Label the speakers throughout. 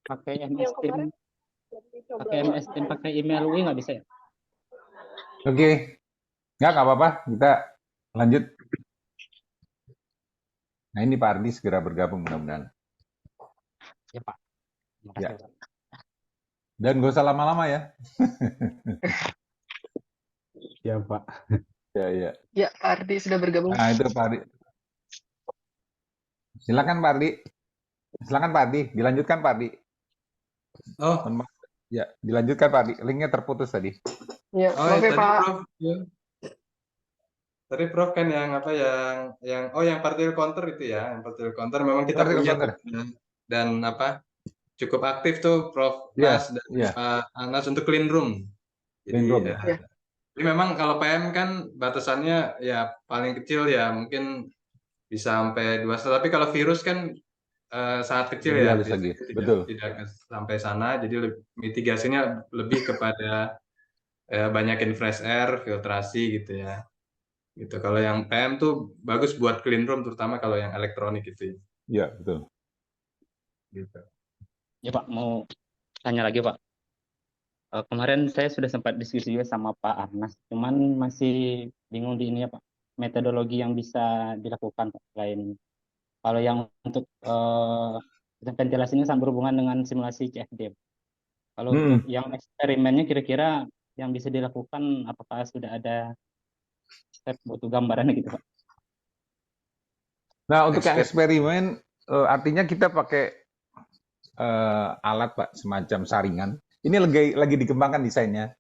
Speaker 1: pakai MS
Speaker 2: Yang
Speaker 1: Team,
Speaker 2: kemarin coba
Speaker 1: pakai MS Team, pakai email UI nggak bisa ya?
Speaker 3: Oke, nggak apa-apa. Kita lanjut. Nah ini Pak Ardi segera bergabung mudah-mudahan.
Speaker 1: Ya Pak, terima
Speaker 3: Ya.
Speaker 1: kasih Pak.
Speaker 3: Dan gak usah lama-lama ya.
Speaker 4: Ya Pak.
Speaker 3: Ya, ya.
Speaker 5: Ya, Pak Ardi sudah bergabung.
Speaker 3: Nah itu Pak Ardi. Silakan Pak Ardi. Silakan Pak Ardi. Dilanjutkan Pak Ardi.
Speaker 6: Oh,
Speaker 3: Ya, dilanjutkan Pak Ardi. Linknya terputus tadi.
Speaker 5: Ya,
Speaker 6: oh
Speaker 5: maaf
Speaker 6: ya,
Speaker 5: ya
Speaker 6: tadi
Speaker 5: Pak.
Speaker 6: Prof. Ya. Tadi Prof kan yang apa yang partial counter itu ya, yang partial counter memang kita
Speaker 3: Partial
Speaker 6: punya
Speaker 3: counter.
Speaker 6: tuh, dan apa cukup aktif tuh Prof.
Speaker 3: Iya,
Speaker 6: Nas dan
Speaker 3: iya.
Speaker 6: Pak Anas untuk clean room.
Speaker 3: Clean room, ya.
Speaker 5: Ya.
Speaker 6: Jadi memang kalau PM kan batasannya ya paling kecil ya mungkin bisa sampai 2 tapi kalau virus kan sangat kecil
Speaker 3: Lebih
Speaker 6: ya,
Speaker 3: halus lagi.
Speaker 6: biasanya
Speaker 3: Betul.
Speaker 6: tidak sampai sana, jadi mitigasinya lebih kepada banyakin fresh air, filtrasi gitu ya. Gitu. Kalau yang PM tuh bagus buat clean room, terutama kalau yang elektronik itu.
Speaker 3: Iya, betul.
Speaker 6: Gitu.
Speaker 1: Ya Pak, mau tanya lagi Pak. Kemarin saya sudah sempat diskusi juga sama Pak Arnas, cuman masih bingung di ini ya Pak, metodologi yang bisa dilakukan Pak, selain kalau yang untuk ventilasi ini sangat berhubungan dengan simulasi CFD. Kalau untuk yang eksperimennya kira-kira yang bisa dilakukan, apakah sudah ada step butuh gambarannya gitu Pak?
Speaker 3: Nah, untuk yang eksperimen, artinya kita pakai alat Pak, semacam saringan. Ini lagi dikembangkan desainnya.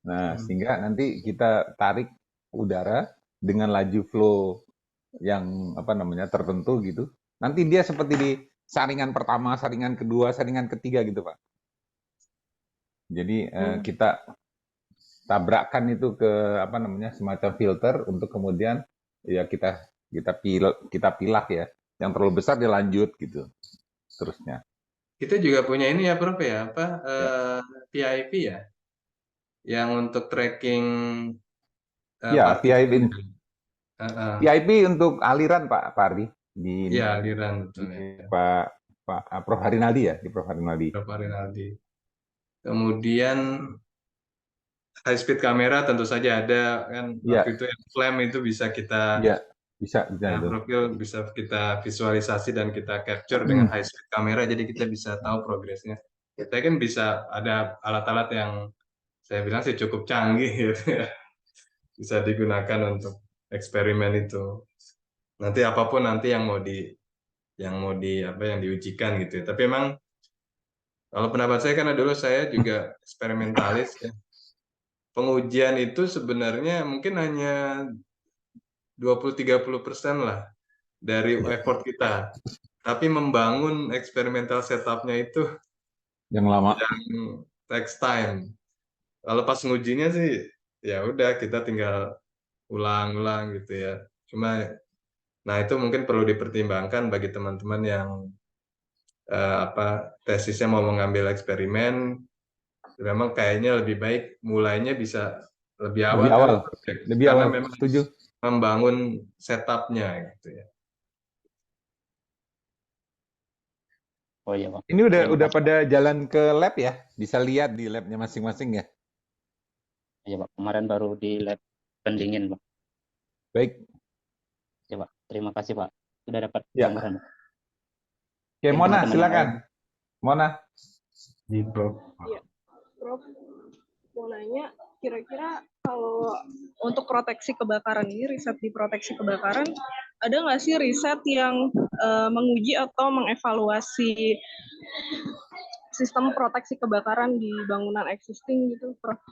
Speaker 3: Nah, sehingga nanti kita tarik udara dengan laju flow yang tertentu gitu. Nanti dia seperti di saringan pertama, saringan kedua, saringan ketiga gitu Pak. Jadi kita tabrakkan itu ke semacam filter untuk kemudian ya kita pilah ya. Yang terlalu besar dia lanjut gitu. Terusnya.
Speaker 6: Kita juga punya ini ya Prof ya, PIP ya, yang untuk tracking
Speaker 3: ya, PIP.
Speaker 6: Uh,
Speaker 3: PIP untuk aliran Pak Ardi di
Speaker 6: ya aliran betul
Speaker 3: di
Speaker 6: ya.
Speaker 3: Pak Prof Harinaldi ya, di Prof Harinaldi.
Speaker 6: Prof Harinaldi. Kemudian high speed kamera tentu saja ada kan,
Speaker 3: Ya.
Speaker 6: waktu itu yang flame itu bisa kita
Speaker 3: bisa itu.
Speaker 6: profil bisa kita visualisasi dan kita capture dengan high speed kamera, jadi kita bisa tahu progresnya. Kita kan bisa ada alat-alat yang saya bilang sih cukup canggih gitu ya, bisa digunakan untuk eksperimen itu. Nanti apapun nanti yang mau diujikan gitu ya. Tapi emang kalau pendapat saya, karena dulu saya juga eksperimentalis ya, pengujian itu sebenarnya mungkin hanya 20-30% lah dari effort kita. Tapi membangun eksperimental setup-nya itu
Speaker 3: yang lama.
Speaker 6: yang takes time. Kalau pas ngujinya sih ya udah kita tinggal ulang-ulang gitu ya. Cuma nah itu mungkin perlu dipertimbangkan bagi teman-teman yang tesisnya mau mengambil eksperimen. Memang kayaknya lebih baik mulainya bisa lebih awal. Karena memang
Speaker 3: setuju.
Speaker 6: Membangun setup-nya gitu ya.
Speaker 1: Oh iya Pak.
Speaker 3: Ini udah pada jalan ke lab ya? Bisa lihat di labnya masing-masing ya?
Speaker 1: Iya Pak, kemarin baru di lab pendingin Pak.
Speaker 3: Baik.
Speaker 1: Ya Pak, terima kasih Pak. Sudah dapat
Speaker 3: Ya.
Speaker 1: gambaran.
Speaker 3: Oke, Mona, silakan. Mona.
Speaker 4: Di Prof.
Speaker 2: Iya, Prof. Mau nanya, kira-kira kalau untuk proteksi kebakaran ini, riset di proteksi kebakaran, ada nggak sih riset yang menguji atau mengevaluasi sistem proteksi kebakaran di bangunan existing gitu, Prof?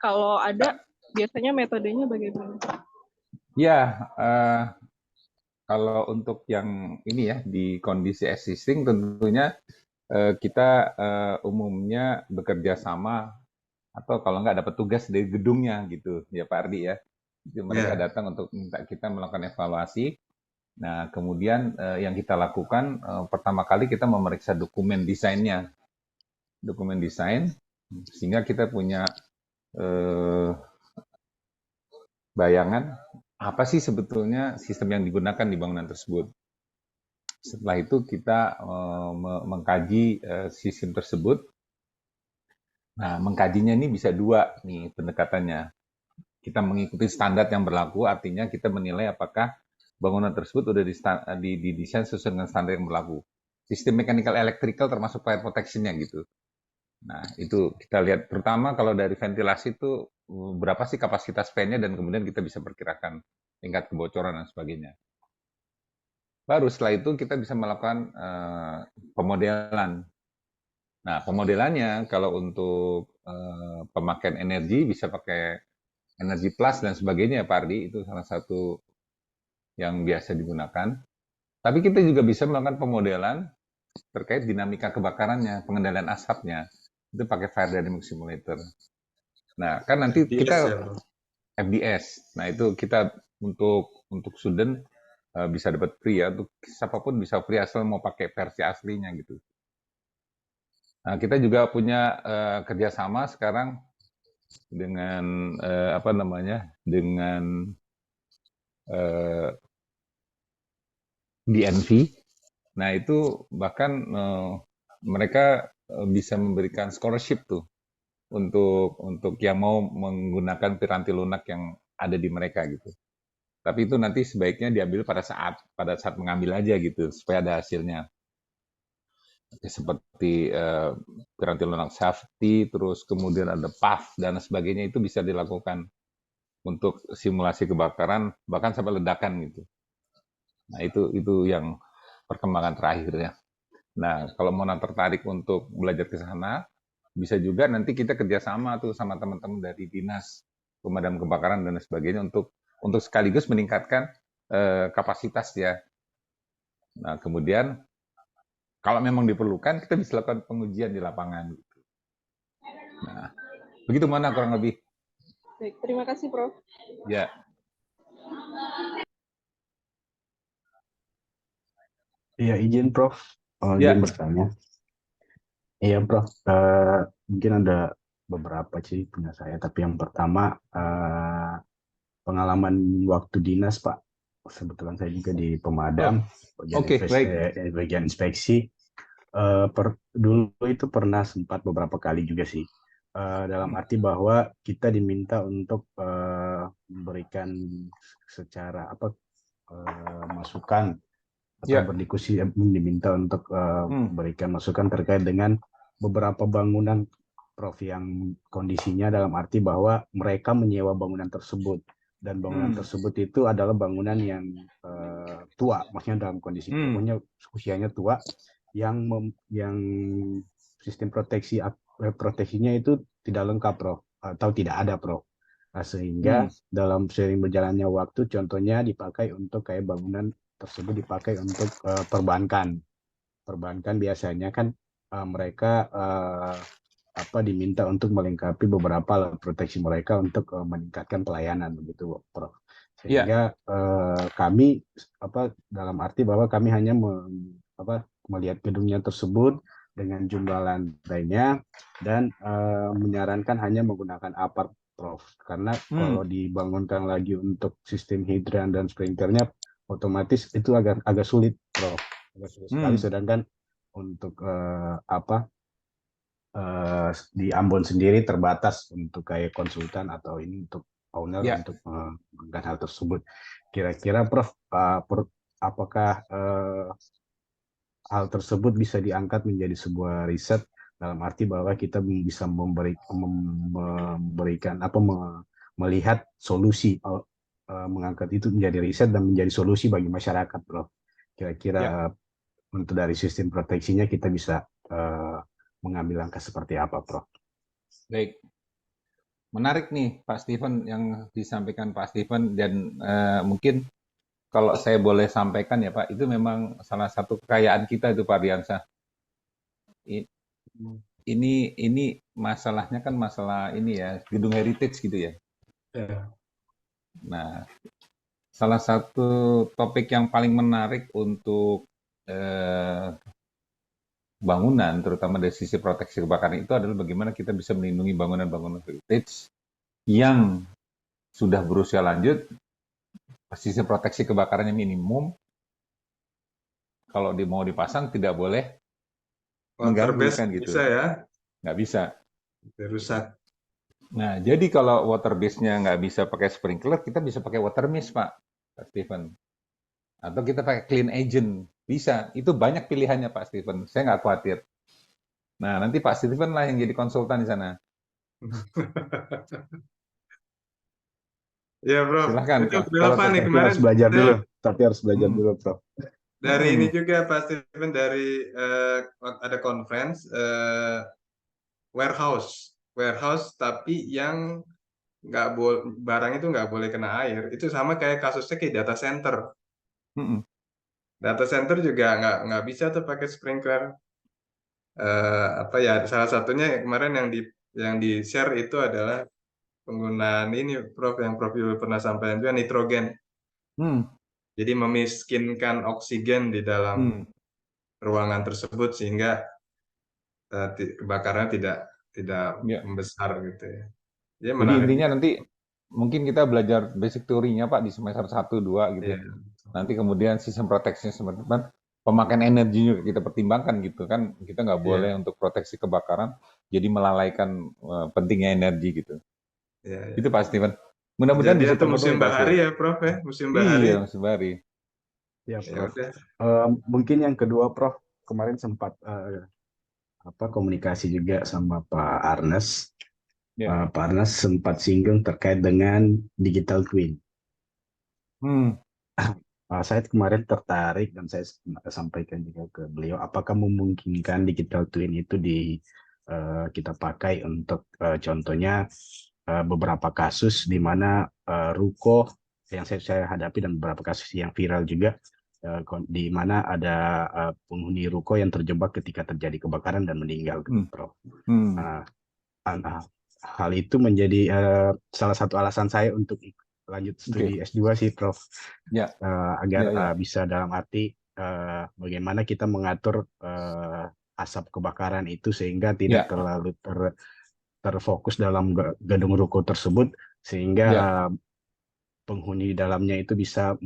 Speaker 2: Kalau ada, biasanya metodenya bagaimana?
Speaker 3: Ya, kalau untuk yang ini ya, di kondisi existing tentunya kita umumnya bekerja sama atau kalau nggak dapat tugas dari gedungnya gitu ya Pak Ardi ya. Jadi mereka datang untuk minta kita melakukan evaluasi. Nah kemudian yang kita lakukan pertama kali kita memeriksa dokumen desainnya, dokumen desain sehingga kita punya bayangan apa sih sebetulnya sistem yang digunakan di bangunan tersebut. Setelah itu kita mengkaji sistem tersebut. Nah, mengkajinya ini bisa dua nih pendekatannya. Kita mengikuti standar yang berlaku, artinya kita menilai apakah bangunan tersebut sudah didesain sesuai dengan standar yang berlaku. Sistem mechanical electrical termasuk fire protection-nya gitu. Nah, itu kita lihat terutama kalau dari ventilasi itu berapa sih kapasitas fan-nya dan kemudian kita bisa perkirakan tingkat kebocoran dan sebagainya. Baru setelah itu kita bisa melakukan pemodelan. Nah, pemodelannya kalau untuk pemakaian energi bisa pakai energi plus dan sebagainya ya Pak Ardi, itu salah satu yang biasa digunakan. Tapi kita juga bisa melakukan pemodelan terkait dinamika kebakarannya, pengendalian asapnya. Itu pakai Fire Dynamic Simulator. Nah, kan nanti
Speaker 6: FDS
Speaker 3: kita
Speaker 6: ya, Bro.
Speaker 3: FDS. Nah, itu kita untuk student bisa dapat free ya. Untuk siapapun bisa free asal mau pakai versi aslinya gitu. Nah, kita juga punya kerjasama sekarang dengan dengan DNV. Nah, itu bahkan mereka bisa memberikan scholarship tuh untuk yang mau menggunakan piranti lunak yang ada di mereka gitu. Tapi itu nanti sebaiknya diambil pada saat mengambil aja gitu supaya ada hasilnya. Seperti piranti lunak safety, terus kemudian ada PAF dan sebagainya, itu bisa dilakukan untuk simulasi kebakaran bahkan sampai ledakan gitu. Nah, itu yang perkembangan terakhirnya. Nah, kalau mau tertarik untuk belajar ke sana, bisa juga nanti kita kerjasama tuh sama teman-teman dari dinas pemadam kebakaran dan sebagainya untuk sekaligus meningkatkan kapasitas ya. Nah, kemudian kalau memang diperlukan, kita bisa lakukan pengujian di lapangan. Nah, begitu mana kurang lebih?
Speaker 2: Baik, terima kasih, Prof.
Speaker 3: Ya.
Speaker 4: Iya, izin Prof.
Speaker 3: Ya.
Speaker 4: Izin bertanya. Iya, Prof. Mungkin ada beberapa sih punya saya, tapi yang pertama pengalaman waktu dinas, Pak. Kebetulan saya juga di pemadam,
Speaker 3: Oke, baik.
Speaker 4: bagian inspeksi. Dulu itu pernah sempat beberapa kali juga sih. Dalam arti bahwa kita diminta untuk memberikan secara masukan atau
Speaker 3: Ya.
Speaker 4: berdiskusi, diminta untuk memberikan masukan terkait dengan beberapa bangunan, Prof, yang kondisinya dalam arti bahwa mereka menyewa bangunan tersebut dan bangunan tersebut itu adalah bangunan yang tua, maksudnya dalam kondisi pokoknya usianya tua, yang sistem proteksinya itu tidak lengkap, Prof, atau tidak ada, Prof. Nah, sehingga dalam seiring berjalannya waktu, contohnya dipakai untuk kayak bangunan tersebut dipakai untuk perbankan. Perbankan biasanya kan mereka diminta untuk melengkapi beberapa alat proteksi mereka untuk meningkatkan pelayanan begitu, Prof. Sehingga kami dalam arti bahwa kami hanya melihat gedungnya tersebut dengan jumlah lantainya dan menyarankan hanya menggunakan apart, Prof. Karena kalau dibangunkan lagi untuk sistem hidran dan sprinklernya, otomatis itu agak sulit, Prof. Agak sulit sekali. Sedangkan untuk di Ambon sendiri terbatas untuk kayak konsultan atau ini untuk owner untuk melakukan hal tersebut. Kira-kira, Prof, apakah hal tersebut bisa diangkat menjadi sebuah riset dalam arti bahwa kita bisa memberikan melihat solusi, mengangkat itu menjadi riset dan menjadi solusi bagi masyarakat, Prof. Kira-kira untuk dari sistem proteksinya kita bisa mengambil langkah seperti apa, Prof?
Speaker 3: Baik. Menarik nih Pak Steven yang disampaikan Pak Steven, dan mungkin kalau saya boleh sampaikan ya Pak, itu memang salah satu kekayaan kita itu Pak Diansyah. Ini masalahnya kan masalah ini ya, gedung heritage gitu ya. Nah, salah satu topik yang paling menarik untuk bangunan, terutama dari sisi proteksi kebakaran itu adalah bagaimana kita bisa melindungi bangunan-bangunan heritage yang sudah berusia lanjut, sisi proteksi kebakarannya minimum, kalau mau dipasang tidak boleh
Speaker 6: Water
Speaker 3: mengganggu
Speaker 6: base
Speaker 3: kan gitu.
Speaker 6: bisa ya,
Speaker 3: Nggak bisa.
Speaker 6: rusak.
Speaker 3: Nah, jadi kalau water base-nya nggak bisa pakai sprinkler, kita bisa pakai water mist, Pak Steven. Atau kita pakai clean agent. Bisa. Itu banyak pilihannya, Pak Steven. Saya nggak khawatir. Nah, nanti Pak Steven lah yang jadi konsultan di sana.
Speaker 6: Ya, Prof.
Speaker 3: Silahkan.
Speaker 6: Itu
Speaker 3: Kalau
Speaker 6: berapa nih
Speaker 4: Tapi
Speaker 6: kemarin?
Speaker 4: harus belajar
Speaker 6: Saya
Speaker 4: dulu. Tapi harus belajar
Speaker 3: Hmm.
Speaker 4: dulu, Prof.
Speaker 6: dari
Speaker 3: Hmm.
Speaker 6: ini juga Pak Steven dari ada conference warehouse tapi yang nggak boleh barang itu nggak boleh kena air. Itu sama kayak kasusnya kayak data center.
Speaker 3: Hmm.
Speaker 6: Data center juga nggak bisa tuh pakai sprinkler. Apa ya? Salah satunya kemarin yang di share itu adalah penggunaan ini, Prof, yang Prof Yul pernah sampaikan juga nitrogen.
Speaker 3: Hmm.
Speaker 6: Jadi memiskinkan oksigen di dalam
Speaker 3: Hmm.
Speaker 6: ruangan tersebut sehingga kebakaran tidak
Speaker 3: Ya.
Speaker 6: membesar gitu ya. Jadi
Speaker 3: Jadi
Speaker 6: menarik
Speaker 3: intinya
Speaker 6: juga.
Speaker 3: nanti mungkin kita belajar basic teorinya, Pak, di semester 1, 2 gitu
Speaker 6: Iya.
Speaker 3: ya. Nanti kemudian sistem proteksinya seperti apa, pemakaian energi juga kita pertimbangkan gitu kan. Kita nggak
Speaker 6: Iya.
Speaker 3: boleh untuk proteksi kebakaran, jadi melalaikan pentingnya energi gitu.
Speaker 6: Iya, iya.
Speaker 3: Itu Pak Steven. Mudah-mudahan bisa
Speaker 6: Kejadian tuh musim
Speaker 3: terpenuhi, Pak
Speaker 6: bahari
Speaker 3: Steven.
Speaker 6: ya, Prof ya, musim bahari.
Speaker 3: Iya, musim bahari.
Speaker 4: Ya,
Speaker 6: Ya
Speaker 4: Prof.
Speaker 6: udah.
Speaker 4: Mungkin yang kedua, Prof, kemarin sempat komunikasi juga sama Pak Arnes.
Speaker 3: Ya.
Speaker 4: Pak Arnes sempat singgung terkait dengan digital twin. Saya kemarin tertarik dan saya sampaikan juga ke beliau, apakah memungkinkan digital twin itu kita pakai untuk contohnya beberapa kasus di mana ruko yang saya hadapi dan beberapa kasus yang viral juga di mana ada penghuni ruko yang terjebak ketika terjadi kebakaran dan meninggal, Prof. Hal itu menjadi salah satu alasan saya untuk lanjut studi S2 sih, Prof.
Speaker 3: Ya.
Speaker 4: Agar
Speaker 3: Ya.
Speaker 4: bisa dalam arti bagaimana kita mengatur asap kebakaran itu sehingga tidak terlalu terfokus dalam gedung ruko tersebut sehingga penghuni dalamnya itu bisa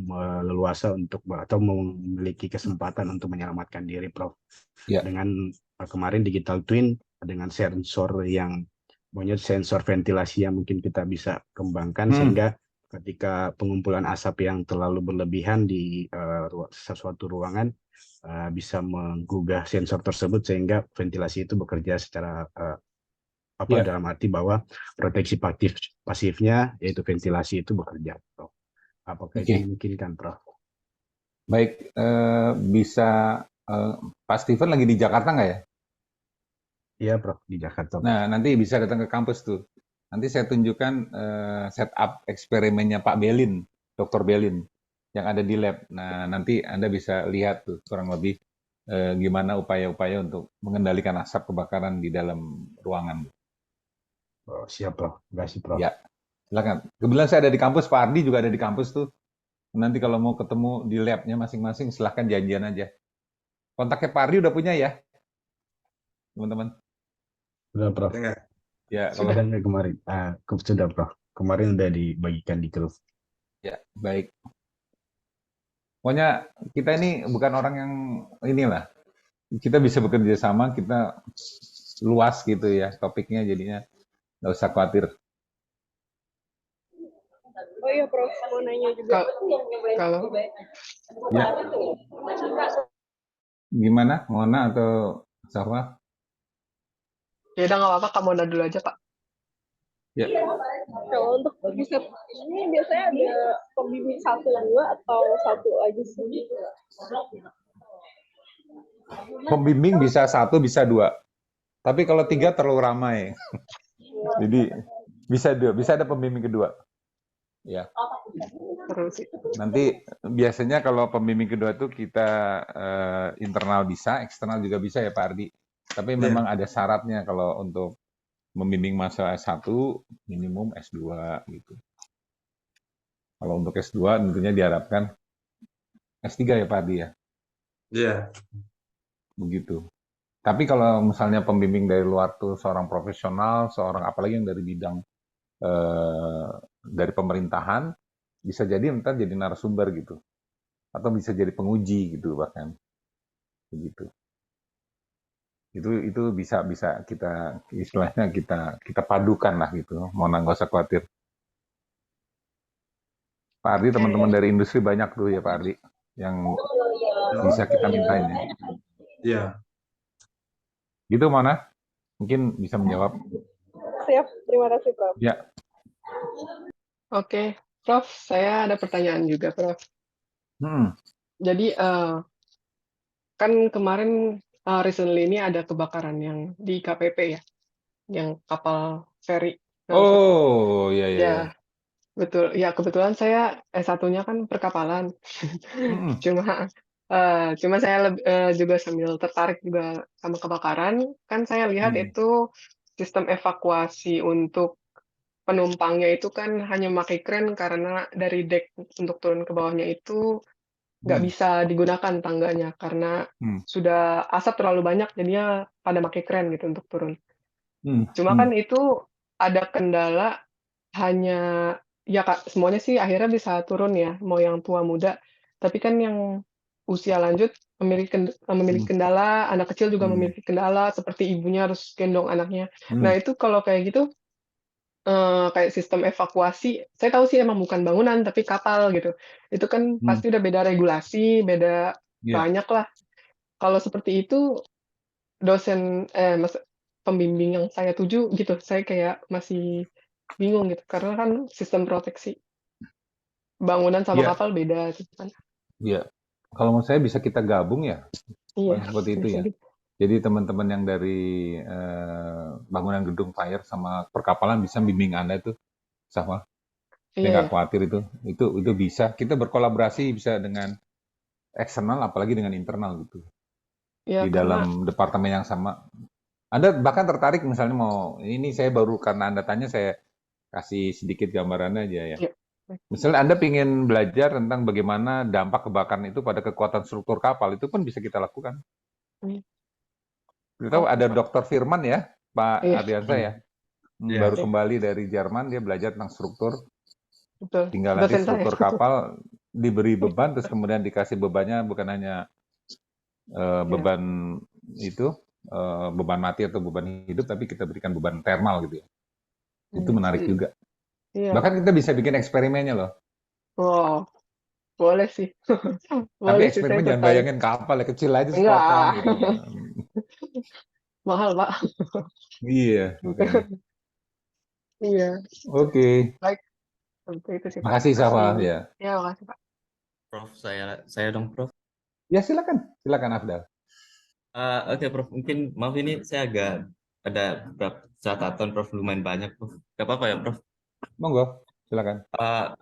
Speaker 4: leluasa untuk atau memiliki kesempatan untuk menyelamatkan diri, Prof. Dengan kemarin digital twin dengan sensor yang sensor ventilasi yang mungkin kita bisa kembangkan sehingga ketika pengumpulan asap yang terlalu berlebihan di sesuatu ruangan bisa menggugah sensor tersebut sehingga ventilasi itu bekerja secara dalam arti bahwa proteksi pasifnya yaitu ventilasi itu bekerja, Prof. Apakah itu dimungkinkan, Prof?
Speaker 3: Baik, bisa Pak Steven lagi di Jakarta nggak ya?
Speaker 4: Iya, Prof, di Jakarta.
Speaker 3: Nah, nanti bisa datang ke kampus tuh. Nanti saya tunjukkan setup eksperimennya Pak Belin, Dr. Belin, yang ada di lab. Nah, nanti Anda bisa lihat tuh kurang lebih gimana upaya-upaya untuk mengendalikan asap kebakaran di dalam ruangan.
Speaker 4: Oh, siap, Prof. Terima kasih, Prof.
Speaker 3: Ya, silakan. Kebetulan saya ada di kampus, Pak Ardi juga ada di kampus tuh. Nanti kalau mau ketemu di labnya masing-masing, silahkan janjian aja. Kontaknya Pak Ardi udah punya ya, teman-teman?
Speaker 4: Sudah, Prof.
Speaker 3: Ya,
Speaker 4: kalau sudah kemarin. Sudah, Prof. Kemarin udah dibagikan di grup.
Speaker 3: Ya, baik. Pokoknya kita ini bukan orang yang inilah. Kita bisa bekerja sama, kita luas gitu ya topiknya, jadinya nggak usah khawatir.
Speaker 2: Oh iya, Prof, mau nanya juga.
Speaker 5: Kalau
Speaker 3: ya. Gimana? Mona atau Safa?
Speaker 5: Ya udah nggak apa-apa, Kak Mona dulu aja, Pak.
Speaker 3: Ya.
Speaker 2: Kalau untuk riset ini biasanya ada pembimbing 1, 2 atau 1 aja sih?
Speaker 3: Pembimbing bisa 1, bisa 2. Tapi kalau 3 terlalu ramai. Jadi bisa 2, bisa ada pembimbing kedua. Ya. Nanti biasanya kalau pembimbing kedua itu kita internal bisa, eksternal juga bisa ya Pak Ardi. Tapi memang ada syaratnya kalau untuk membimbing mahasiswa S1 minimum S2 gitu. Kalau untuk S2 tentunya diharapkan S3 ya Pak Ardi ya.
Speaker 6: Iya.
Speaker 3: Begitu. Tapi kalau misalnya pembimbing dari luar tuh seorang profesional, seorang apalagi yang dari bidang dari pemerintahan, bisa jadi ntar jadi narasumber gitu. Atau bisa jadi penguji gitu bahkan. begitu. Itu bisa kita istilahnya kita padukan lah gitu. Mona nggak usah khawatir. Pak Ardi, teman-teman dari industri banyak tuh ya Pak Ardi yang bisa kita mintain ya.
Speaker 6: Iya.
Speaker 3: Gitu Mona, mungkin bisa menjawab.
Speaker 2: Siap, terima kasih Prof.
Speaker 3: Ya.
Speaker 5: Oke, Prof, saya ada pertanyaan juga, Prof. Jadi kan kemarin recently ini ada kebakaran yang di KPP ya, yang kapal feri.
Speaker 3: Oh, iya.
Speaker 5: Ya, betul. Ya, kebetulan saya S1-nya kan perkapalan. Cuma saya juga sambil tertarik juga sama kebakaran. Kan saya lihat itu sistem evakuasi untuk penumpangnya itu kan hanya memakai kren karena dari deck untuk turun ke bawahnya itu nggak bisa digunakan tangganya karena sudah asap terlalu banyak, jadinya pada pakai kren gitu untuk turun. Cuma kan itu ada kendala, hanya ya Kak, semuanya sih akhirnya bisa turun ya, mau yang tua muda. Tapi kan yang usia lanjut memiliki kendala, anak kecil juga memiliki kendala, seperti ibunya harus gendong anaknya. Nah itu kalau kayak gitu, kayak sistem evakuasi, saya tahu sih emang bukan bangunan, tapi kapal gitu. Itu kan pasti udah beda regulasi, beda banyak lah. Kalau seperti itu, pembimbing yang saya tuju gitu, saya kayak masih bingung gitu, karena kan sistem proteksi bangunan sama kapal beda gitu kan.
Speaker 3: Iya. Kalau menurut saya bisa kita gabung ya, seperti itu ya. Jadi teman-teman yang dari bangunan gedung fire sama perkapalan bisa bimbing Anda itu sama. Saya nggak khawatir itu bisa. Kita berkolaborasi bisa dengan eksternal apalagi dengan internal gitu.
Speaker 5: Ya,
Speaker 3: di dalam departemen yang sama. Anda bahkan tertarik misalnya ini saya baru karena Anda tanya saya kasih sedikit gambarannya aja ya. Misalnya Anda ingin belajar tentang bagaimana dampak kebakaran itu pada kekuatan struktur kapal, itu pun bisa kita lakukan. Kita tahu ada Dr. Firman ya, Pak Ardiansa ya. Baru kembali dari Jerman, dia belajar tentang struktur. Tinggal nanti struktur kapal diberi beban, terus kemudian dikasih bebannya bukan hanya beban itu, beban mati atau beban hidup, tapi kita berikan beban thermal gitu ya. Itu menarik juga. Bahkan kita bisa bikin eksperimennya loh.
Speaker 5: Wow, boleh sih.
Speaker 3: Tapi eksperimen jangan bayangin kapal ya, kecil aja sepotong gitu.
Speaker 5: Mahal, Pak.
Speaker 3: Iya, makanya.
Speaker 5: Iya.
Speaker 3: Oke.
Speaker 5: Baik. Seperti itu sih, Pak.
Speaker 3: Makasih, Safa. Ya.
Speaker 5: Ya, makasih, Pak.
Speaker 1: Prof, saya dong, Prof.
Speaker 3: Ya, silakan Afdal.
Speaker 1: Oke, Prof. Mungkin maaf ini saya agak ada beberapa catatan, Prof. Lumayan banyak, Prof. Gak apa-apa ya, Prof?
Speaker 3: Monggo, silakan.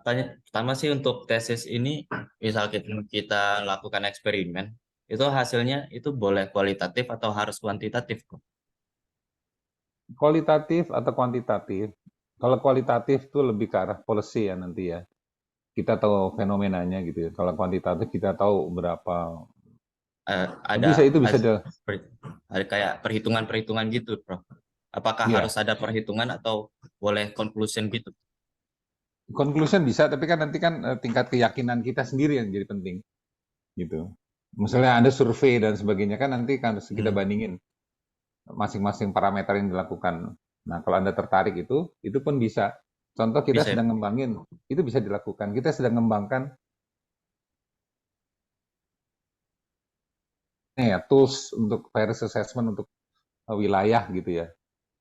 Speaker 1: Tanya pertama sih untuk tesis ini, misal kita lakukan eksperimen, itu hasilnya itu boleh kualitatif atau harus kuantitatif, Prof?
Speaker 3: Kualitatif atau kuantitatif? Kalau kualitatif itu lebih ke arah policy ya nanti ya. Kita tahu fenomenanya gitu ya. Kalau kuantitatif kita tahu berapa.
Speaker 1: Ada kayak perhitungan-perhitungan gitu, Prof. Apakah harus ada perhitungan atau boleh conclusion gitu?
Speaker 3: Conclusion bisa, tapi kan nanti kan tingkat keyakinan kita sendiri yang jadi penting, gitu. Misalnya Anda survei dan sebagainya kan nanti kan kita bandingin masing-masing parameter yang dilakukan. Nah, kalau Anda tertarik itu pun bisa. Contoh kita sedang ngembangin, itu bisa dilakukan. Kita sedang ngembangkan tools untuk virus assessment untuk wilayah gitu ya.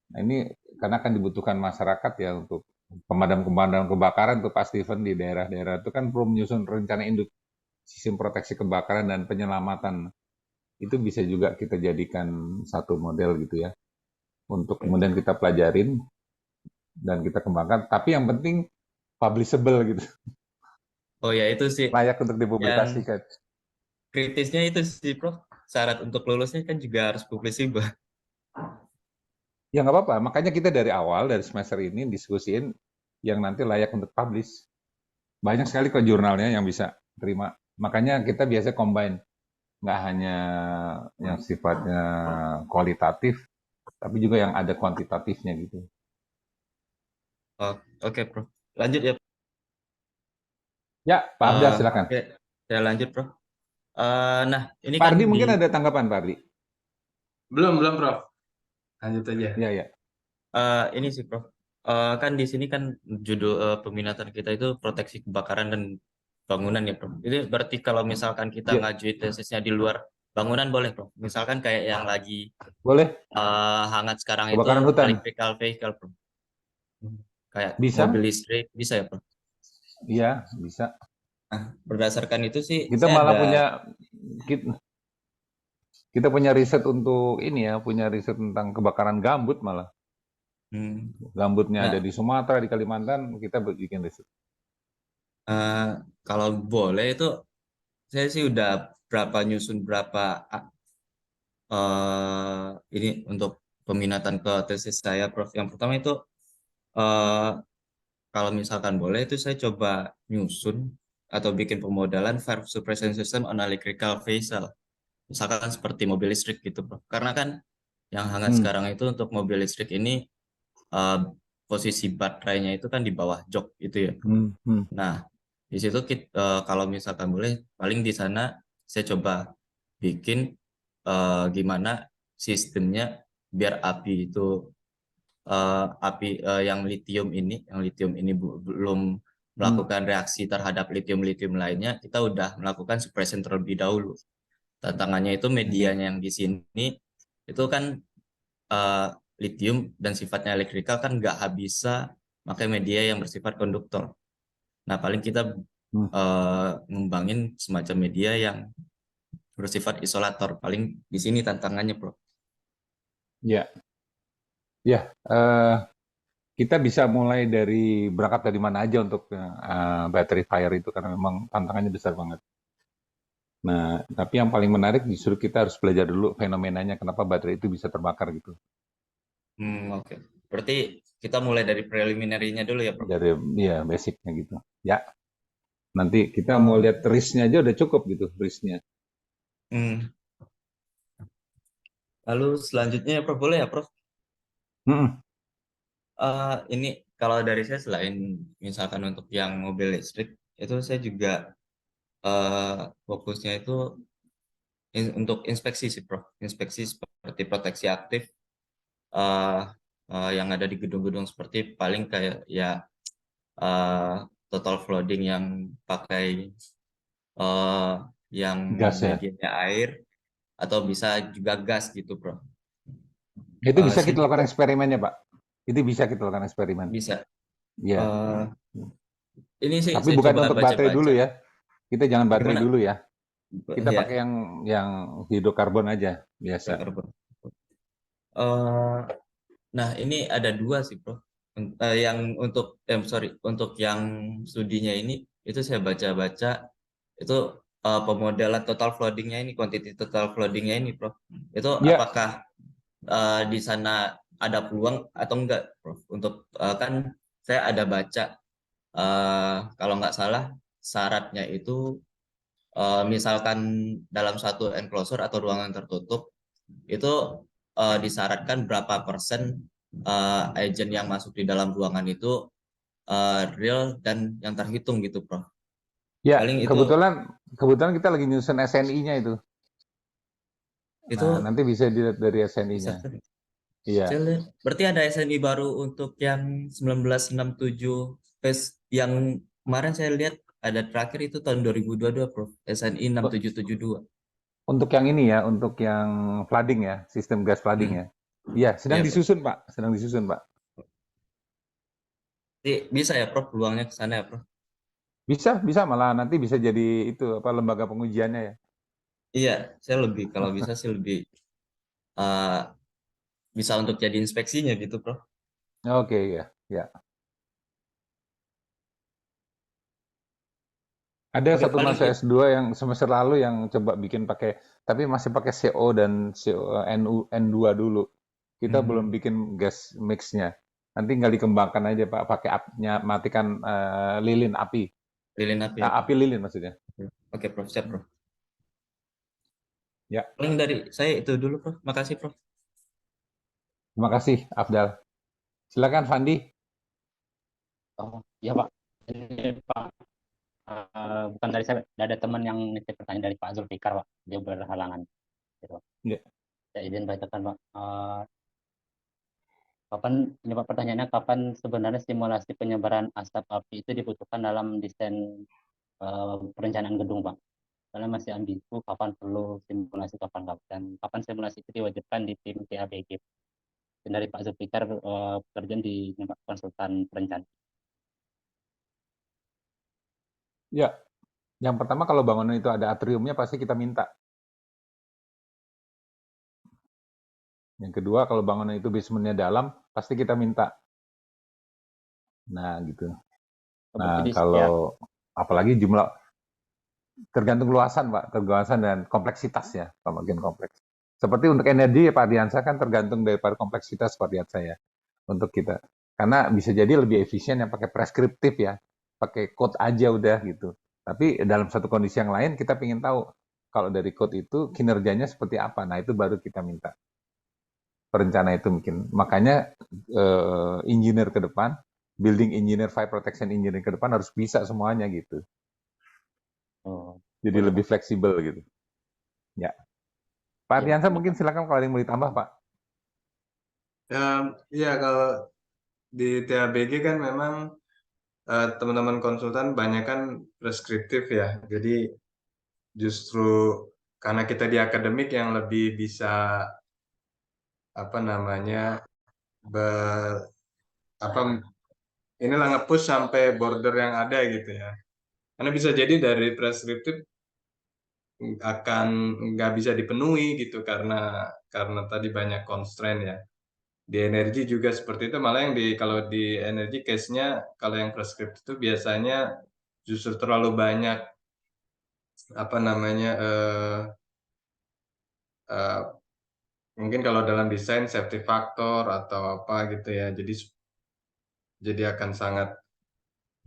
Speaker 3: Nah, ini karena akan dibutuhkan masyarakat ya untuk pemadam kebakaran tuh Pak Steven di daerah-daerah itu kan perlu menyusun rencana induk sistem proteksi kebakaran dan penyelamatan. Itu bisa juga kita jadikan satu model gitu ya. Untuk kemudian kita pelajarin dan kita kembangkan, tapi yang penting publishable gitu.
Speaker 1: Oh ya, itu sih.
Speaker 3: Layak untuk dipublikasikan.
Speaker 1: Kritisnya itu sih, Prof. Syarat untuk lulusnya kan juga harus publisable.
Speaker 3: Ya nggak apa-apa, makanya kita dari awal, dari semester ini diskusiin yang nanti layak untuk publish. Banyak sekali kok jurnalnya yang bisa terima. Makanya kita biasa combine. Nggak hanya yang sifatnya kualitatif, tapi juga yang ada kuantitatifnya gitu.
Speaker 1: Oke, Prof. Lanjut ya.
Speaker 3: Ya, Pak Abda silakan.
Speaker 1: Oke, saya lanjut, Prof.
Speaker 7: Nah, ini
Speaker 3: Pak
Speaker 7: kan
Speaker 3: Ardi
Speaker 7: di
Speaker 3: mungkin ada tanggapan, Pak Ardi?
Speaker 6: Belum, Prof. Lanjut aja.
Speaker 3: Ya, ya.
Speaker 7: ini sih, Prof. Kan di sini kan judul peminatan kita itu proteksi kebakaran dan bangunan ya, Prof. Itu berarti kalau misalkan kita
Speaker 3: Ya,
Speaker 7: ngajuin tesisnya di luar bangunan boleh, Prof. Misalkan kayak yang lagi
Speaker 3: boleh.
Speaker 7: hangat sekarang itu
Speaker 3: Kebakaran hutan.
Speaker 7: electrical vehicle, Prof. Kayak
Speaker 3: Bisa?
Speaker 7: mobil listrik, bisa ya, Prof?
Speaker 3: Iya, bisa.
Speaker 7: Nah, berdasarkan itu sih,
Speaker 3: Kita
Speaker 7: saya
Speaker 3: malah
Speaker 7: ada
Speaker 3: punya kita punya riset untuk ini ya, punya riset tentang kebakaran gambut malah. Gambutnya
Speaker 7: Nah,
Speaker 3: ada di Sumatera, di Kalimantan, kita bikin riset.
Speaker 7: kalau boleh itu saya sih udah nyusun berapa ini untuk peminatan ke tesis saya, Prof. Yang pertama itu eh, kalau misalkan boleh itu saya coba nyusun atau bikin pemodelan fire suppression system on electrical vehicle. Misalkan seperti mobil listrik gitu, Prof. Karena kan yang hangat sekarang itu untuk mobil listrik ini eh, posisi baterainya itu kan di bawah jok itu ya. Nah, di situ kalau misalkan boleh, paling di sana saya coba bikin gimana sistemnya biar api itu yang litium ini belum melakukan reaksi terhadap litium lainnya, kita udah melakukan suppression terlebih dahulu. Tantangannya itu medianya yang di sini itu kan litium dan sifatnya elektrikal kan nggak bisa pakai media yang bersifat konduktor. Nah, paling kita ngembangin semacam media yang bersifat isolator. Paling di sini tantangannya, Bro.
Speaker 3: Ya, ya. Kita bisa mulai dari berangkat dari mana aja untuk battery fire itu karena memang tantangannya besar banget. Nah, tapi yang paling menarik justru kita harus belajar dulu fenomenanya kenapa baterai itu bisa terbakar gitu.
Speaker 7: Oke. Berarti kita mulai dari preliminary-nya dulu ya, Bro?
Speaker 3: Dari ya basicnya gitu. Ya. Nanti kita mau lihat risk-nya aja udah cukup gitu, risk-nya.
Speaker 7: Lalu selanjutnya ya, Prof, boleh ya, Prof? Ini kalau dari saya selain misalkan untuk yang mobil listrik, itu saya juga fokusnya itu untuk inspeksi sih, Prof. Inspeksi seperti proteksi aktif yang ada di gedung-gedung seperti paling kayak ya total flooding yang pakai yang
Speaker 3: Gas ya?
Speaker 7: medianya air atau bisa juga gas gitu, Prof.
Speaker 3: Itu bisa
Speaker 7: Saya
Speaker 3: kita lakukan eksperimennya, Pak. Itu bisa kita lakukan eksperimen.
Speaker 7: bisa.
Speaker 3: Iya.
Speaker 7: Ini sih
Speaker 3: Tapi
Speaker 7: saya
Speaker 3: bukan
Speaker 7: coba
Speaker 3: untuk baterai
Speaker 7: baca-baca.
Speaker 3: dulu ya. Kita jangan baterai
Speaker 7: Gimana?
Speaker 3: dulu ya. Kita
Speaker 7: Iya.
Speaker 3: pakai yang hidrokarbon aja biasa.
Speaker 7: Nah, ini ada dua sih, Bro. Yang untuk yang studinya ini itu saya baca-baca itu pemodelan total flooding-nya ini, quantity total flooding-nya ini, Prof. Itu
Speaker 3: Ya.
Speaker 7: apakah di sana ada peluang atau enggak, Prof? Untuk kan saya ada baca kalau nggak salah syaratnya itu misalkan dalam satu enclosure atau ruangan tertutup itu disyaratkan berapa persen agent yang masuk di dalam ruangan itu real dan yang terhitung gitu, Prof.
Speaker 3: Ya,
Speaker 7: Paling itu
Speaker 3: kebetulan kita lagi nyusun SNI-nya itu. Nah, nanti bisa dilihat dari SNI-nya. Iya.
Speaker 7: Berarti ada SNI baru untuk yang 1967 PES yang kemarin saya lihat ada terakhir itu tahun 2022, Prof. SNI 6772.
Speaker 3: Untuk yang ini ya, untuk yang flooding ya, sistem gas flooding ya. Iya, sedang disusun, Pak. Sedang disusun, Pak.
Speaker 7: Bisa ya, Prof, peluangnya ke sana ya, Prof?
Speaker 3: Bisa malah nanti bisa jadi itu apa lembaga pengujiannya ya.
Speaker 7: Iya, saya kalau bisa sih lebih bisa untuk jadi inspeksinya gitu, Prof.
Speaker 3: Oke, ya. Ada satu mahasiswa S2 yang semester lalu yang coba bikin tapi masih pakai CO dan N2 dulu. Kita belum bikin gas mix-nya. Nanti tinggal dikembangkan aja, Pak, pakai matikan lilin api.
Speaker 7: Lilin api.
Speaker 3: Api lilin maksudnya.
Speaker 7: Oke, Prof. Siap, Prof.
Speaker 3: Ya.
Speaker 7: Paling dari saya itu dulu, Prof. Makasih, Prof.
Speaker 3: Terima kasih, Afdal. Silakan, Fandi.
Speaker 1: Oh, ya, Pak. Ini, Pak. bukan dari saya, ada teman yang nitip pertanyaan dari Pak Zulfikar, Pak. Dia berhalangan. Gitu.
Speaker 3: Iya.
Speaker 1: Saya izin bacakan, Pak. Kapan, ini Pak pertanyaannya, kapan sebenarnya simulasi penyebaran asap api itu dibutuhkan dalam desain perencanaan gedung, Pak? Karena masih ambigu, kapan perlu simulasi, kapan enggak, dan kapan simulasi itu diwajibkan di tim TABG. Dan dari Pak Zulfikar, pekerjaan di konsultan perencanaan.
Speaker 3: Ya, yang pertama kalau bangunan itu ada atriumnya pasti kita minta. Yang kedua, kalau bangunan itu basementnya dalam, pasti kita minta. Nah, gitu. Nah, kalau apalagi jumlah, tergantung luasan, Pak, terluasan dan kompleksitas ya, bagian kompleks. Seperti untuk energi, Pak Diansa kan tergantung daripada kompleksitas Pak Diansa ya, untuk kita. Karena bisa jadi lebih efisien yang pakai preskriptif ya, pakai code aja udah gitu. Tapi dalam satu kondisi yang lain, kita ingin tahu kalau dari code itu kinerjanya seperti apa. Nah, itu baru kita minta. Perencana itu mungkin. Makanya engineer ke depan, building engineer, fire protection engineer ke depan harus bisa semuanya gitu. Jadi lebih fleksibel gitu. Ya. Pak Ardiansa mungkin silakan kalau ada yang mau ditambah, Pak.
Speaker 6: Ya, kalau di TABG kan memang teman-teman konsultan banyak kan preskriptif ya. Jadi justru karena kita di akademik yang lebih bisa apa namanya inilah nge-push sampai border yang ada gitu ya. Karena bisa jadi dari preskriptif akan nggak bisa dipenuhi gitu karena tadi banyak constraint ya. Di energi juga seperti itu, malah yang kalau di energi case-nya kalau yang preskriptif itu biasanya justru terlalu banyak apa namanya mungkin kalau dalam desain safety factor atau apa gitu ya, jadi akan sangat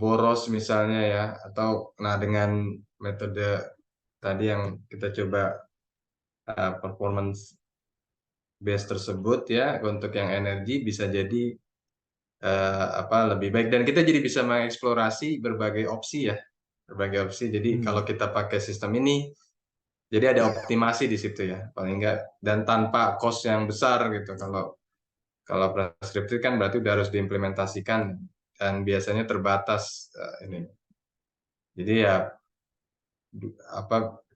Speaker 6: boros misalnya ya, atau nah dengan metode tadi yang kita coba performance base tersebut ya, untuk yang energi bisa jadi lebih baik, dan kita jadi bisa mengeksplorasi berbagai opsi ya, jadi kalau kita pakai sistem ini jadi ada optimasi di situ ya, paling enggak, dan tanpa cost yang besar gitu. Kalau preskriptif kan berarti udah harus diimplementasikan dan biasanya terbatas ini. Jadi ya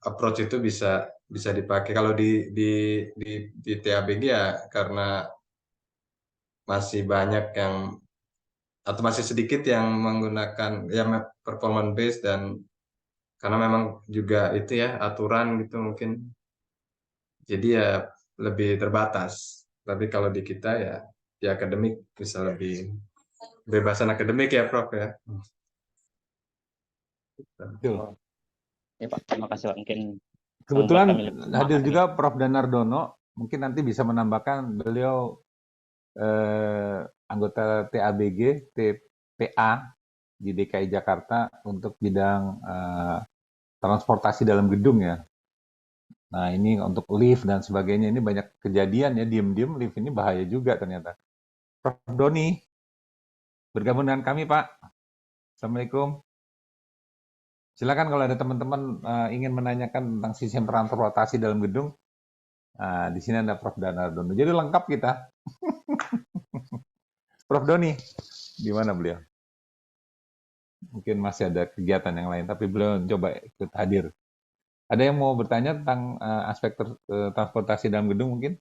Speaker 6: approach itu bisa dipakai kalau di TABG ya, karena masih banyak yang atau masih sedikit yang menggunakan ya performance base, dan karena memang juga itu ya aturan gitu mungkin, jadi ya lebih terbatas. Tapi kalau di kita ya di akademik bisa lebih bebasan akademik ya Prof ya.
Speaker 3: Betul.
Speaker 1: Ya Pak, terima kasih Pak. Mungkin
Speaker 3: kebetulan hadir juga Prof. Danardono, mungkin nanti bisa menambahkan, beliau anggota TABG, TPA di DKI Jakarta untuk bidang transportasi dalam gedung ya. Nah ini untuk lift dan sebagainya, ini banyak kejadian ya, diem-diem lift ini bahaya juga ternyata. Prof. Doni, bergabung dengan kami Pak. Assalamualaikum. Silakan kalau ada teman-teman ingin menanyakan tentang sistem transportasi dalam gedung. Nah, di sini ada Prof. Danardono. Jadi lengkap kita. Prof. Doni, di mana beliau? Mungkin masih ada kegiatan yang lain, tapi beliau coba ikut hadir. Ada yang mau bertanya tentang aspek transportasi dalam gedung mungkin?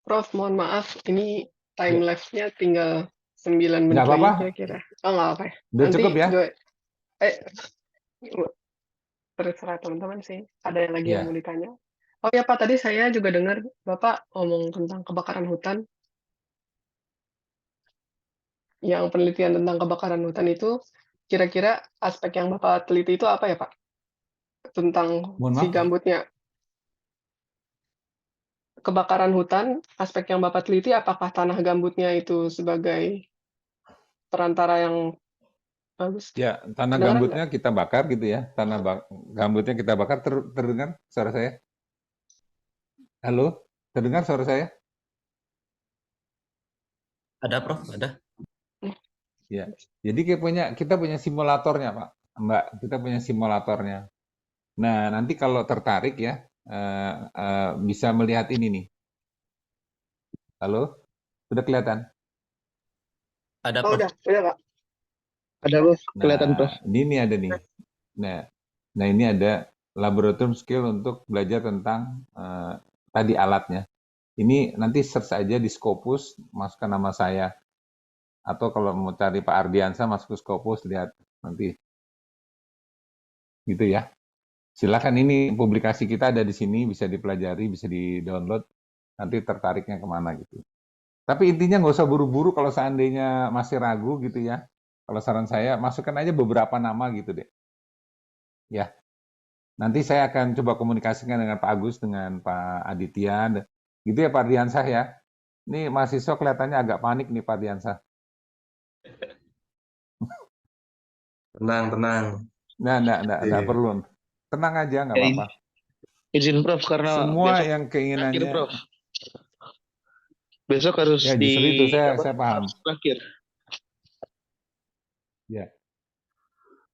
Speaker 5: Prof, mohon maaf, ini time lapse-nya tinggal 9 menit
Speaker 3: nggak
Speaker 5: lagi
Speaker 3: apa-apa.
Speaker 5: kira-kira. Oh, nggak apa ya.
Speaker 3: Udah
Speaker 5: Nanti
Speaker 3: cukup ya?
Speaker 5: Terserah teman-teman sih. Ada yang lagi yang mau ditanya? Oh ya Pak, tadi saya juga dengar Bapak ngomong tentang kebakaran hutan. Yang penelitian tentang kebakaran hutan itu, kira-kira aspek yang Bapak teliti itu apa ya Pak? Tentang si gambutnya. Kebakaran hutan, aspek yang Bapak teliti, apakah tanah gambutnya itu sebagai perantara yang bagus?
Speaker 3: Ya, tanah gambutnya kita bakar gitu ya. Gambutnya kita bakar, terdengar suara saya? Halo, terdengar suara saya?
Speaker 7: Ada, Prof, ada.
Speaker 3: Ya. Jadi kita punya simulatornya, Pak. Mbak, kita punya simulatornya. Nah, nanti kalau tertarik ya, bisa melihat ini nih. Halo? Sudah kelihatan?
Speaker 7: Ada,
Speaker 5: Oh,
Speaker 7: Prof.
Speaker 5: udah Kak.
Speaker 8: Ada Prof, kelihatan
Speaker 3: Nah,
Speaker 8: Prof.
Speaker 3: ini ada nih. Nah, ini ada laboratorium skill untuk belajar tentang tadi alatnya. Ini nanti search aja di Scopus, masukkan nama saya. Atau kalau mau cari Pak Ardiansa, masuk ke Scopus, lihat nanti. Gitu ya. Silakan, ini publikasi kita ada di sini, bisa dipelajari, bisa di-download. Nanti tertariknya kemana gitu. Tapi intinya nggak usah buru-buru kalau seandainya masih ragu gitu ya. Kalau saran saya, masukkan aja beberapa nama gitu deh. Ya. Nanti saya akan coba komunikasikan dengan Pak Agus, dengan Pak Aditya. Gitu ya Pak Ardiansah ya. Ini mahasiswa kelihatannya agak panik nih Pak Ardiansah.
Speaker 6: Tenang, tenang.
Speaker 3: Nggak perlu. Tenang aja, nggak apa-apa.
Speaker 8: Izin Prof, karena
Speaker 3: Semua
Speaker 8: besok
Speaker 3: yang keinginannya.
Speaker 8: akhir, Prof. Besok harus
Speaker 3: ya, justru itu saya paham.
Speaker 8: Terakhir.
Speaker 3: Ya.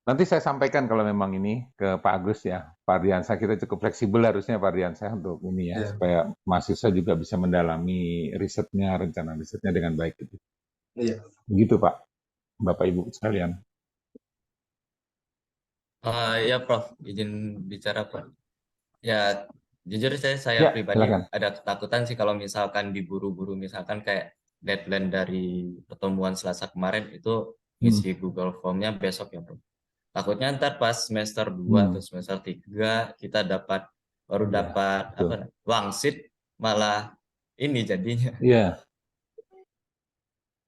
Speaker 3: Nanti saya sampaikan kalau memang ini ke Pak Agus ya. Pak Ardiansah, kita cukup fleksibel harusnya Pak Ardiansah untuk ini ya. Supaya mahasiswa juga bisa mendalami risetnya, rencana risetnya dengan baik gitu.
Speaker 6: Iya.
Speaker 3: Begitu Pak, Bapak Ibu sekalian.
Speaker 7: Ya Prof, izin bicara Prof. Ya jujur saya
Speaker 3: Ya,
Speaker 7: pribadi
Speaker 3: silakan.
Speaker 7: ada ketakutan sih kalau misalkan diburu-buru, misalkan kayak deadline dari pertemuan Selasa kemarin itu ngisi Google Form-nya besok ya Prof. Takutnya ntar pas semester 2 atau semester 3 kita baru dapat wangsit malah ini jadinya.
Speaker 3: Iya.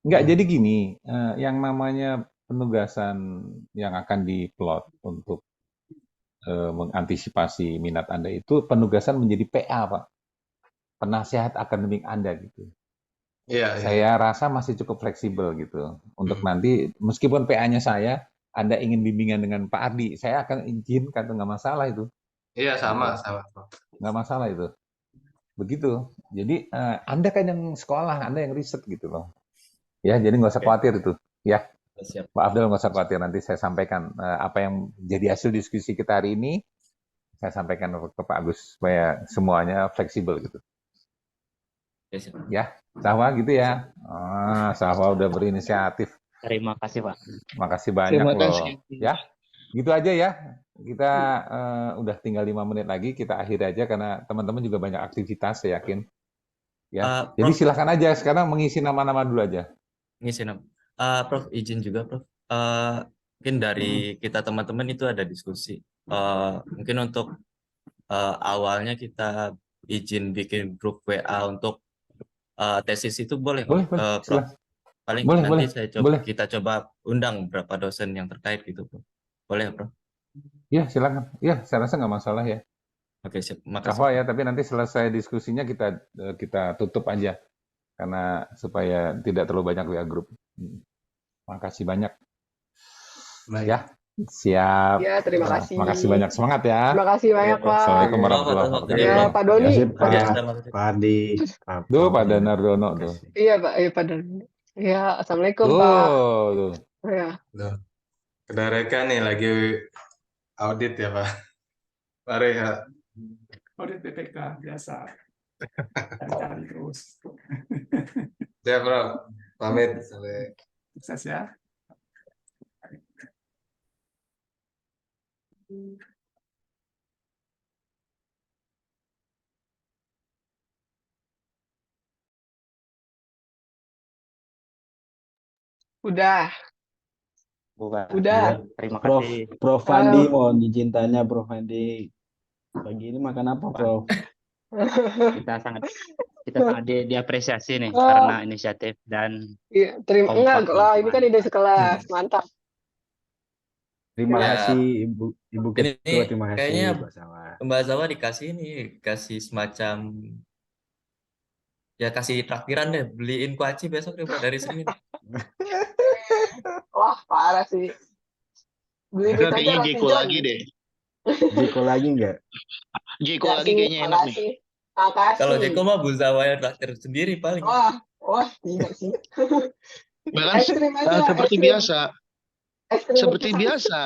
Speaker 3: Enggak, jadi gini, yang namanya penugasan yang akan diplot untuk mengantisipasi minat Anda itu penugasan menjadi PA, Pak. Penasihat akademik Anda gitu.
Speaker 6: Iya,
Speaker 3: Saya rasa masih cukup fleksibel gitu. Untuk nanti, meskipun PA-nya saya, Anda ingin bimbingan dengan Pak Ardi, saya akan izinkan, nggak masalah itu.
Speaker 6: Iya, sama.
Speaker 3: Nggak masalah itu. Begitu. Jadi, Anda kan yang sekolah, Anda yang riset gitu loh. Ya, jadi nggak usah khawatir itu. Ya,
Speaker 7: Siap.
Speaker 3: Pak Abdul nggak usah khawatir. Nanti saya sampaikan apa yang jadi hasil diskusi kita hari ini. Saya sampaikan ke Pak Agus supaya semuanya fleksibel gitu. Ya, Sahwa gitu ya. Sahwa udah berinisiatif.
Speaker 1: Terima kasih Pak.
Speaker 3: Makasih banyak loh. Ya, gitu aja ya. Kita udah tinggal 5 menit lagi. Kita akhiri aja karena teman-teman juga banyak aktivitas, saya yakin. Ya, jadi silahkan aja sekarang mengisi nama-nama dulu aja.
Speaker 7: Ngisi nama. Prof, izin juga Prof. Mungkin dari kita teman-teman itu ada diskusi. Mungkin untuk awalnya kita izin bikin grup WA untuk tesis itu boleh,
Speaker 3: Prof?
Speaker 7: Paling
Speaker 3: boleh,
Speaker 7: nanti kita coba undang beberapa dosen yang terkait gitu, Prof. Boleh, Prof?
Speaker 3: Ya, silakan. Ya, saya rasa nggak masalah ya.
Speaker 7: Oke, siap. Makasih.
Speaker 3: Kahwa ya, tapi nanti selesai diskusinya kita tutup aja. Karena supaya tidak terlalu banyak WA grup. Makasih banyak.
Speaker 6: Baik.
Speaker 3: Ya, siap.
Speaker 5: Ya, terima kasih.
Speaker 3: Makasih banyak, semangat ya.
Speaker 5: Terima kasih banyak Pak.
Speaker 3: Assalamualaikum warahmatullahi wabarakatuh.
Speaker 5: Ya, Pak Doni.
Speaker 4: Pak Adi.
Speaker 3: Tuh, Pak Danardono tuh.
Speaker 5: Iya, Pak. Iya, Pak Doni. Ya, assalamualaikum Pak.
Speaker 3: Tuh.
Speaker 5: Ya.
Speaker 6: Kedarekan nih lagi audit ya Pak. Pak Reha.
Speaker 9: Audit BPK biasa. Cari terus.
Speaker 6: Siap Bro. Pamit sampai
Speaker 9: Sukses ya.
Speaker 5: Udah. Udah.
Speaker 1: Terima kasih.
Speaker 4: Prof Andi mohon izin tanya Prof Andi. Pagi ini makan apa Prof?
Speaker 1: Kita sangat diapresiasi nih karena inisiatif dan
Speaker 5: terima enggak lah, ini kan ide sekelas. Mantap.
Speaker 4: Terima kasih Ibu Ketua, terima kasih
Speaker 7: kayaknya
Speaker 4: Mbak
Speaker 7: Zawa dikasih semacam ya kasih traktiran deh, beliin kuaci besok deh dari Senin.
Speaker 5: Wah, parah sih. Beli duit aja
Speaker 8: Jiko lagi deh.
Speaker 4: Jiko lagi enggak?
Speaker 8: Jiko lagi kayaknya enak nih.
Speaker 5: Makasih.
Speaker 7: Kalau Jeko mah Bu Zawa yang traktir sendiri paling.
Speaker 5: Wah, Wah, tidak sih.
Speaker 8: Bahkan
Speaker 5: Ekstrim aja,
Speaker 8: seperti
Speaker 5: ekstrim.
Speaker 8: biasa.
Speaker 5: Ekstrim
Speaker 8: Seperti
Speaker 5: berkesan.
Speaker 8: biasa.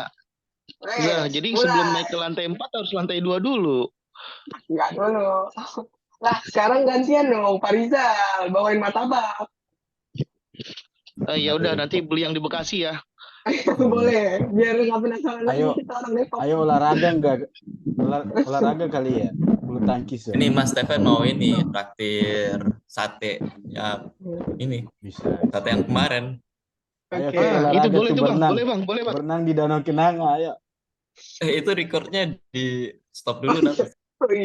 Speaker 8: Nah, jadi sebelum naik ke lantai 4 harus lantai 2 dulu.
Speaker 5: Enggak dulu. Lah, sekarang gantian dong, Pak Rizal. Bawain martabak.
Speaker 8: Ya udah, nanti beli yang di Bekasi ya.
Speaker 5: Boleh, biar nggak penasaran lagi
Speaker 4: Ayo,
Speaker 5: kita orang Depok.
Speaker 4: ayo olahraga enggak? Olahraga kali ya? Bulu tangkis ya?
Speaker 7: Ini Mas Stephen mau ini traktir sate ya ini
Speaker 4: Bisa.
Speaker 7: sate yang kemarin.
Speaker 4: Ayo
Speaker 5: Oke.
Speaker 4: kita
Speaker 8: Itu
Speaker 4: olahraga
Speaker 8: boleh
Speaker 4: tuh
Speaker 8: tuh Bang,
Speaker 4: berenang.
Speaker 8: boleh Bang, boleh Bang.
Speaker 4: Berenang di Danau Kenanga, ayo.
Speaker 7: Itu recordnya di stop dulu nanti.
Speaker 5: Oh iya.